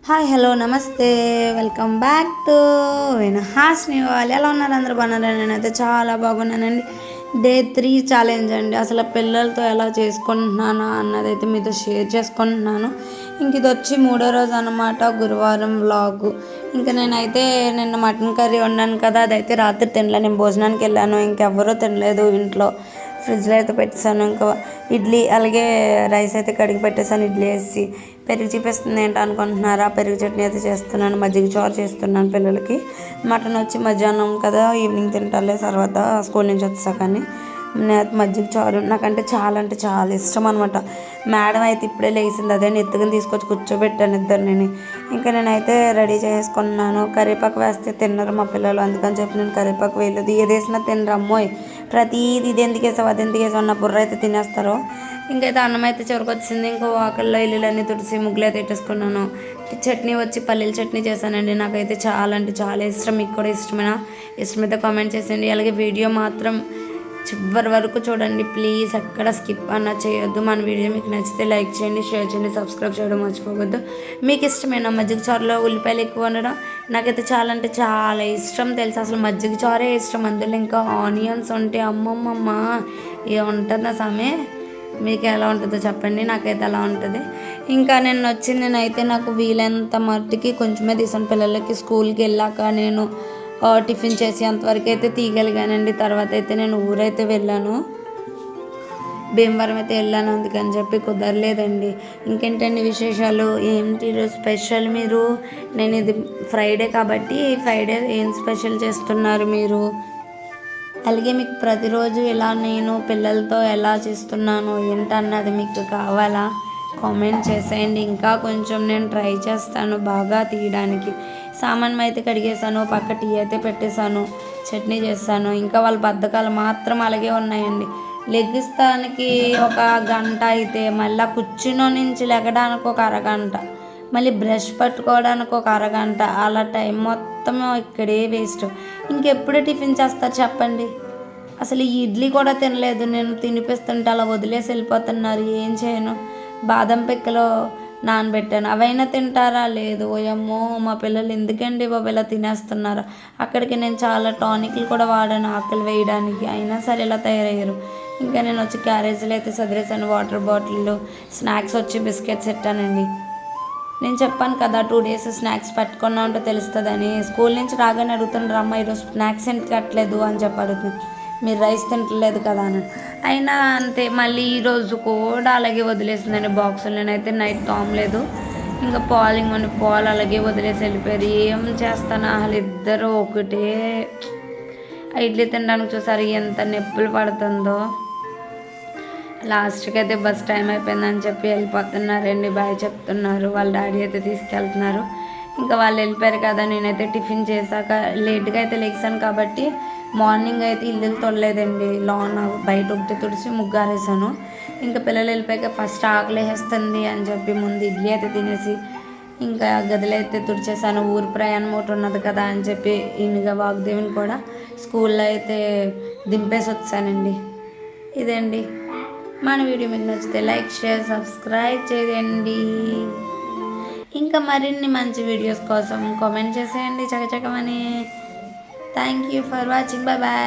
Hi hello నమస్తే welcome back to వినహాస్ని వాళ్ళు ఎలా ఉన్నారు? అందరూ బాగున్నారు. నేనైతే చాలా బాగున్నానండి. డే 3 ఛాలెంజ్ అండి. అసలు పిల్లలతో ఎలా చేసుకుంటున్నాను అన్నదైతే మీతో షేర్ చేసుకుంటున్నాను. ఇంక ఇది వచ్చి 3వ రోజు అనమాట, గురువారం వ్లాగు. ఇంకా నేనైతే నిన్న మటన్ కర్రీ వండాను కదా, అదైతే రాత్రి తినలే. నేను భోజనానికి వెళ్ళాను, ఇంకెవ్వరూ తినలేదు ఇంట్లో. ఫ్రిడ్జ్లో అయితే పెట్టేశాను. ఇంకా ఇడ్లీ అలాగే రైస్ అయితే కడిగి పెట్టేశాను. ఇడ్లీ వేసి పెరుగు చూపిస్తుంది ఏంటి అనుకుంటున్నారా? పెరుగు చట్నీ అయితే చేస్తున్నాను, మజ్జిగ చారు చేస్తున్నాను పిల్లలకి. మటన్ వచ్చి మధ్యాహ్నం కదా, ఈవినింగ్ తింటాలే తర్వాత స్కూల్ నుంచి వచ్చా. కానీ మజ్జిగ చారు నాకంటే చాలా ఇష్టం అనమాట. మేడం అయితే ఇప్పుడే లేచింది, అదే ఎత్తుకుని తీసుకొచ్చి కూర్చోబెట్టాను ఇద్దరిని. ఇంకా నేనైతే రెడీ చేసుకున్నాను. కరివేపాకు వేస్తే తిన్నారు మా పిల్లలు, అందుకని చెప్పి నేను కరివేపాకు వేయలేదు. ఏది వేసినా తినరు అమ్మోయ్. ప్రతిదీ ఇది ఎందుకు వేసావు అది ఎందుకు వేసావు, నా బుర్ర అయితే తినేస్తారు. ఇంకైతే అన్నం అయితే చివరికి వచ్చింది. ఇంకో వాకల్లో ఇల్లులన్నీ తుడిసి ముగ్గులు అయితే పెట్టేసుకున్నాను. చట్నీ వచ్చి పల్లీల చట్నీ చేశానండి. నాకైతే చాలా ఇష్టం. మీకు కూడా ఇష్టమైతే కామెంట్ చేసేయండి. అలాగే వీడియో మాత్రం చివరి వరకు చూడండి ప్లీజ్, ఎక్కడ స్కిప్ అన్న చేయొద్దు. మన వీడియో మీకు నచ్చితే లైక్ చేయండి, షేర్ చేయండి, సబ్స్క్రైబ్ చేయడం మర్చిపోవద్దు. మీకు ఇష్టమైన మజ్జిగ చారులో ఉల్లిపాయలు ఎక్కువ వండడం నాకైతే చాలా ఇష్టం తెలుసు. అసలు మజ్జిగ చారే ఇష్టం, అందులో ఇంకా ఆనియన్స్ ఉంటే అమ్మమ్మమ్మ ఏ ఉంటుందా సమయ. మీకు ఎలా ఉంటుందో చెప్పండి, నాకైతే అలా ఉంటుంది. ఇంకా నేనైతే నాకు వీలైనంత మట్టుకి కొంచెమే తీసాను. పిల్లలకి స్కూల్కి వెళ్ళాక నేను టిఫిన్ చేసి అంతవరకు అయితే తీయగలిగానండి. తర్వాత అయితే నేను ఊరైతే వెళ్ళాను, భీమవరం అయితే వెళ్ళాను, అందుకని చెప్పి కుదరలేదండి. ఇంకేంటండి విశేషాలు? ఏంటి ఈరోజు స్పెషల్? మీరు నేను ఇది ఫ్రైడే కాబట్టి ఫ్రైడే ఏం స్పెషల్ చేస్తున్నారు మీరు? అలాగే మీకు ప్రతిరోజు ఇలా నేను పిల్లలతో ఎలా చేస్తున్నాను ఏంటన్నది మీకు కావాలా? కామెంట్ చేసేయండి. ఇంకా కొంచెం నేను ట్రై చేస్తాను బాగా తీయడానికి. సామాన్లు అయితే కడిగేసాను, పక్క టీ అయితే పెట్టేశాను, చట్నీ చేస్తాను. ఇంకా వాళ్ళ బద్ధకాలు మాత్రం అలాగే ఉన్నాయండి. లెగిస్తానికి ఒక గంట అయితే మళ్ళీ కుర్చీలో నుంచి లెగడానికి ఒక అరగంట, మళ్ళీ బ్రష్ పట్టుకోవడానికి ఒక అరగంట, అలా టైం మొత్తం ఇక్కడే వేస్ట్. ఇంకెప్పుడే టిఫిన్ చేస్తారు చెప్పండి? అసలు ఈ ఇడ్లీ కూడా తినలేదు, నేను తినిపిస్తుంటే అలా వదిలేసి వెళ్ళిపోతున్నారు. ఏం చేయను? బాదం పిక్కలో నానబెట్టాను, అవైనా తింటారా? లేదు. ఓయమ్మో మా పిల్లలు ఎందుకండి బాబు ఇలా తినేస్తున్నారు. అక్కడికి నేను చాలా టానిక్లు కూడా వాడాను ఆకలి వేయడానికి, అయినా సరే ఇలా తయారయ్యారు. ఇంకా నేను వచ్చి క్యారేజీలు అయితే సదిరేసాను, వాటర్ బాటిల్, స్నాక్స్ వచ్చి బిస్కెట్స్ పెట్టానండి. నేను చెప్పాను కదా 2 days స్నాక్స్ పెట్టుకున్నా ఉంటే తెలుస్తుందని. స్కూల్ నుంచి రాగానే అడుగుతున్నారు, అమ్మ ఈరోజు స్నాక్స్ ఎందుకు కట్టలేదు అని చెప్పి అడుగుతుంది. మీరు రైస్ తింటలేదు కదా అని. అయినా అంతే, మళ్ళీ ఈరోజు కూడా అలాగే వదిలేసిందండి బాక్సులు. నేనైతే నైట్ తోమలేదు, ఇంకా పాలు అలాగే వదిలేసి వెళ్ళిపోయారు. ఏం చేస్తాను, వాళ్ళిద్దరూ ఒకటే. ఇడ్లీ తినడానికి చూసారు ఎంత నొప్పులు పడుతుందో. లాస్ట్కి అయితే బస్ టైం అయిపోయిందని చెప్పి వెళ్ళిపోతున్నారండి, బాయ్ చెప్తున్నారు. వాళ్ళ డాడీ అయితే తీసుకెళ్తున్నారు. ఇంకా వాళ్ళు వెళ్ళిపోయారు కదా, నేనైతే టిఫిన్ చేశాక లేట్గా అయితే లేచాను కాబట్టి మార్నింగ్ అయితే ఇల్లు తొడలేదండి. లాన్ బయట ఒకటి తుడిచి ముగ్గారేసాను. ఇంకా పిల్లలు వెళ్ళిపోయాక ఫస్ట్ ఆకలి వేస్తుంది అని చెప్పి ముందు ఇడ్లీ అయితే తినేసి ఇంకా గదిలో అయితే తుడిచేసాను. ఊరు ప్రయాణం ఒకటి ఉన్నది కదా అని చెప్పి ఇన్నిగా వాగ్దేవిని కూడా స్కూల్లో అయితే దింపేసి వచ్చానండి. ఇదండి మన వీడియో మీకు నచ్చితే లైక్ షేర్ సబ్స్క్రైబ్ చేయండి. ఇంకా మరిన్ని మంచి వీడియోస్ కోసం కామెంట్ చేసేయండి చకచకమని. Thank you for watching. Bye bye.